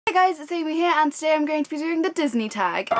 Hey guys, it's Amy here, and today I'm going to be doing the Disney tag.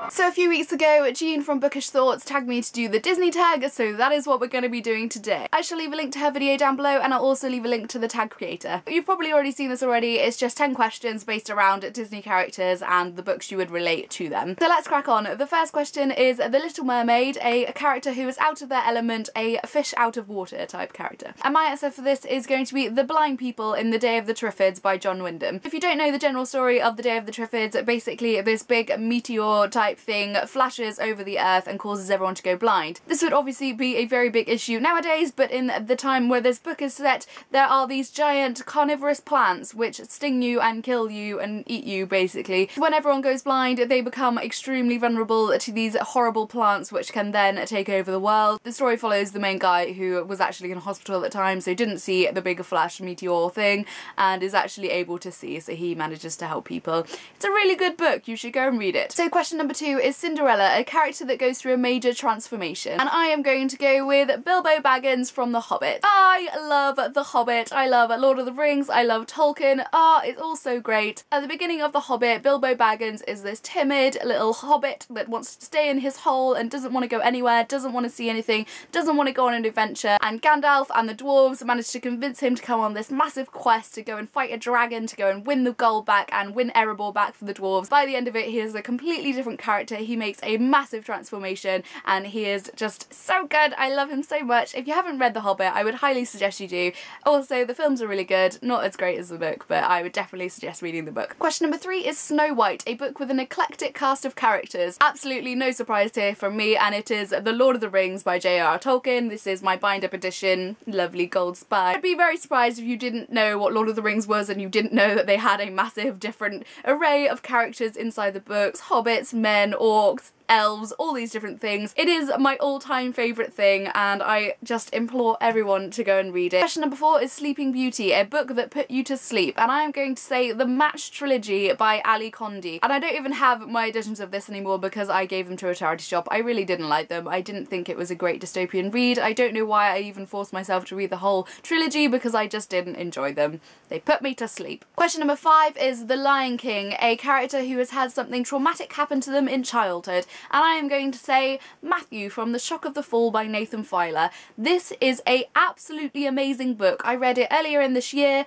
So a few weeks ago, Jean from Bookish Thoughts tagged me to do the Disney tag, so that is what we're going to be doing today. I shall leave a link to her video down below, and I'll also leave a link to the tag creator. You've probably already seen this already. It's just 10 questions based around Disney characters and the books you would relate to them. So let's crack on. The first question is The Little Mermaid, a character who is out of their element, a fish out of water type character. And my answer for this is going to be The Blind People in The Day of the Triffids by John Wyndham. If you don't know the general story of The Day of the Triffids, basically this big meteor type thing flashes over the earth and causes everyone to go blind. This would obviously be a very big issue nowadays, but in the time where this book is set, there are these giant carnivorous plants which sting you and kill you and eat you, basically. When everyone goes blind, they become extremely vulnerable to these horrible plants which can then take over the world. The story follows the main guy who was actually in a hospital at the time, so didn't see the big flash meteor thing, and is actually able to see, so he manages to help people. It's a really good book, you should go and read it. So question number 2 is Cinderella, a character that goes through a major transformation. And I am going to go with Bilbo Baggins from The Hobbit. I love The Hobbit, I love Lord of the Rings, I love Tolkien. It's all so great. At the beginning of The Hobbit, Bilbo Baggins is this timid little hobbit that wants to stay in his hole and doesn't want to go anywhere, doesn't want to see anything, doesn't want to go on an adventure, and Gandalf and the dwarves manage to convince him to come on this massive quest to go and fight a dragon, to go and win the gold back and win Erebor back for the dwarves. By the end of it, he is a completely different character. He makes a massive transformation and he is just so good. I love him so much. If you haven't read The Hobbit, I would highly suggest you do. Also, the films are really good, not as great as the book, but I would definitely suggest reading the book. Question number 3 is Snow White, a book with an eclectic cast of characters. Absolutely no surprise here from me, and it is The Lord of the Rings by J.R.R. Tolkien. This is my bind-up edition, lovely gold spine. I'd be very surprised if you didn't know what Lord of the Rings was and you didn't know that they had a massive different array of characters inside the books. Hobbits, men, orcs, elves, all these different things. It is my all-time favourite thing, and I just implore everyone to go and read it. Question number 4 is Sleeping Beauty, a book that put you to sleep, and I am going to say The Match Trilogy by Ali Condi. And I don't even have my editions of this anymore because I gave them to a charity shop. I really didn't like them. I didn't think it was a great dystopian read. I don't know why I even forced myself to read the whole trilogy because I just didn't enjoy them. They put me to sleep. Question number 5 is The Lion King, a character who has had something traumatic happen to them in childhood. And I am going to say Matthew from The Shock of the Fall by Nathan Filer. This is a absolutely amazing book. I read it earlier in this year.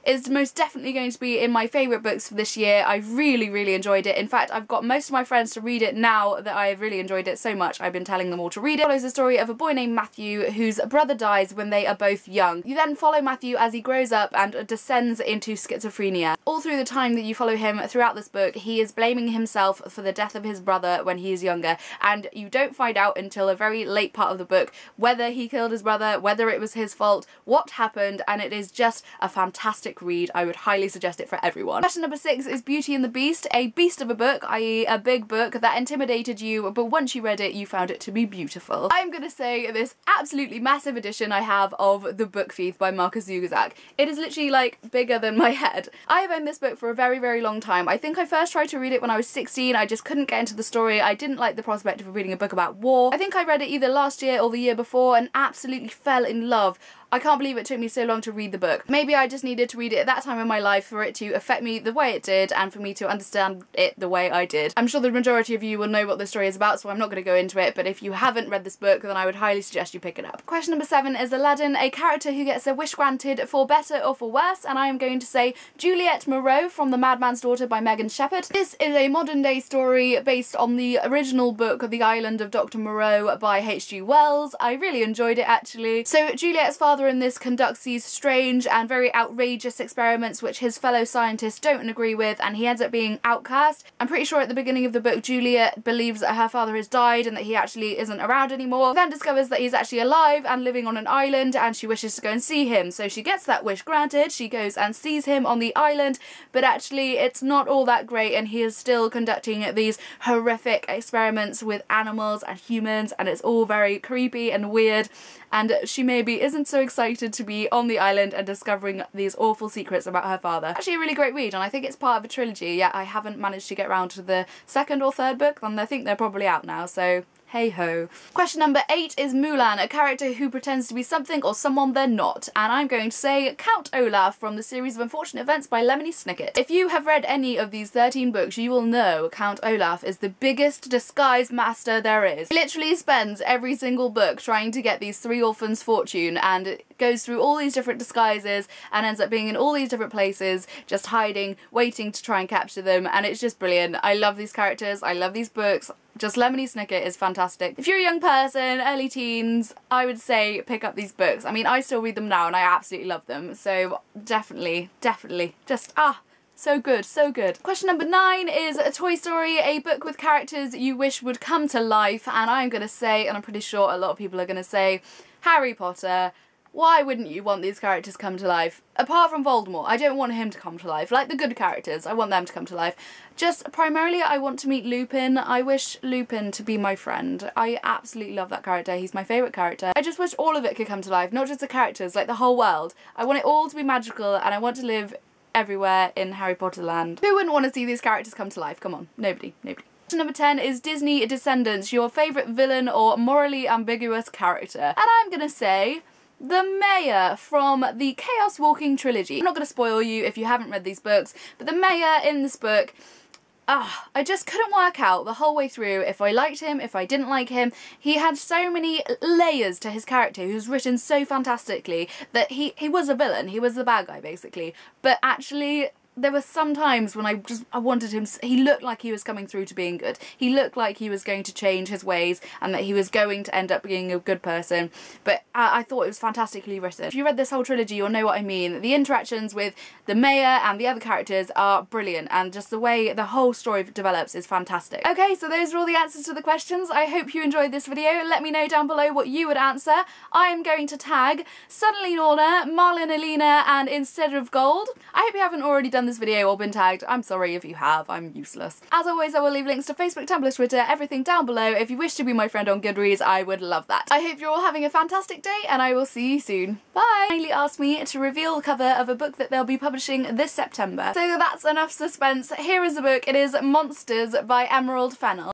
It's most definitely going to be in my favourite books for this year. I really enjoyed it. In fact, I've got most of my friends to read it now that I've really enjoyed it so much. I've been telling them all to read it. It follows the story of a boy named Matthew whose brother dies when they are both young. You then follow Matthew as he grows up and descends into schizophrenia. All through the time that you follow him throughout this book, he is blaming himself for the death of his brother when he is younger, and you don't find out until a very late part of the book whether he killed his brother, whether it was his fault, what happened, and it is just a fantastic read. I would highly suggest it for everyone. Question number 6 is Beauty and the Beast, a beast of a book, i.e. a big book that intimidated you, but once you read it, you found it to be beautiful. I'm gonna say this absolutely massive edition I have of The Book Thief by Markus Zugerczak. It is literally like bigger than my head. I have owned this book for a very long time. I think I first tried to read it when I was 16. I just couldn't get into the story. I didn't like the prospect of reading a book about war. I think I read it either last year or the year before and absolutely fell in love. I can't believe it took me so long to read the book. Maybe I just needed to read it at that time in my life for it to affect me the way it did and for me to understand it the way I did. I'm sure the majority of you will know what the story is about, so I'm not going to go into it, but if you haven't read this book, then I would highly suggest you pick it up. Question number 7 is Aladdin, a character who gets a wish granted for better or for worse, and I am going to say Juliet Moreau from The Madman's Daughter by Megan Shepherd. This is a modern day story based on the original book The Island of Dr. Moreau by H.G. Wells. I really enjoyed it actually. So Juliet's father in this conducts these strange and very outrageous experiments which his fellow scientists don't agree with, and he ends up being outcast. I'm pretty sure at the beginning of the book Juliet believes that her father has died and that he actually isn't around anymore, then discovers that he's actually alive and living on an island, and she wishes to go and see him. So she gets that wish granted, she goes and sees him on the island, but actually it's not all that great and he is still conducting these horrific experiments with animals and humans, and it's all very creepy and weird, and she maybe isn't so excited to be on the island and discovering these awful secrets about her father. Actually a really great read, and I think it's part of a trilogy. Yeah, I haven't managed to get around to the second or third book, and I think they're probably out now, so Hey ho. Question number 8 is Mulan, a character who pretends to be something or someone they're not. And I'm going to say Count Olaf from the series of Unfortunate Events by Lemony Snicket. If you have read any of these 13 books, you will know Count Olaf is the biggest disguise master there is. He literally spends every single book trying to get these 3 orphans' fortune, and goes through all these different disguises and ends up being in all these different places, just hiding, waiting to try and capture them, and it's just brilliant. I love these characters, I love these books. Just Lemony Snicket is fantastic. If you're a young person, early teens, I would say pick up these books. I mean, I still read them now and I absolutely love them, so definitely, just so good, so good. Question number 9 is a Toy Story, a book with characters you wish would come to life, and I'm gonna say, and I'm pretty sure a lot of people are gonna say, Harry Potter. Why wouldn't you want these characters to come to life? Apart from Voldemort, I don't want him to come to life. Like the good characters, I want them to come to life. Just primarily I want to meet Lupin. I wish Lupin to be my friend. I absolutely love that character. He's my favourite character. I just wish all of it could come to life, not just the characters, like the whole world. I want it all to be magical and I want to live everywhere in Harry Potter land. Who wouldn't want to see these characters come to life? Come on, nobody. Question number 10 is Disney Descendants, your favourite villain or morally ambiguous character. And I'm gonna say the mayor from the Chaos Walking trilogy. I'm not going to spoil you if you haven't read these books, but the mayor in this book, I just couldn't work out the whole way through if I liked him, if I didn't like him. He had so many layers to his character. He was written so fantastically that he was a villain. He was the bad guy, basically. But actually, there were some times when I wanted him. He looked like he was coming through to being good. He looked like he was going to change his ways and that he was going to end up being a good person. But I thought it was fantastically written. If you read this whole trilogy, you'll know what I mean. The interactions with the mayor and the other characters are brilliant, and just the way the whole story develops is fantastic. Okay, so those are all the answers to the questions. I hope you enjoyed this video. Let me know down below what you would answer. I am going to tag SuddenlyLorna, Marlinelina, and InsteadofGold. I hope you haven't already done this video or been tagged. I'm sorry if you have, I'm useless. As always, I will leave links to Facebook, Tumblr, Twitter, everything down below. If you wish to be my friend on Goodreads, I would love that. I hope you're all having a fantastic day and I will see you soon. Bye! Kindly asked me to reveal the cover of a book that they'll be publishing this September. So that's enough suspense. Here is the book. It is Monsters by Emerald Fennell.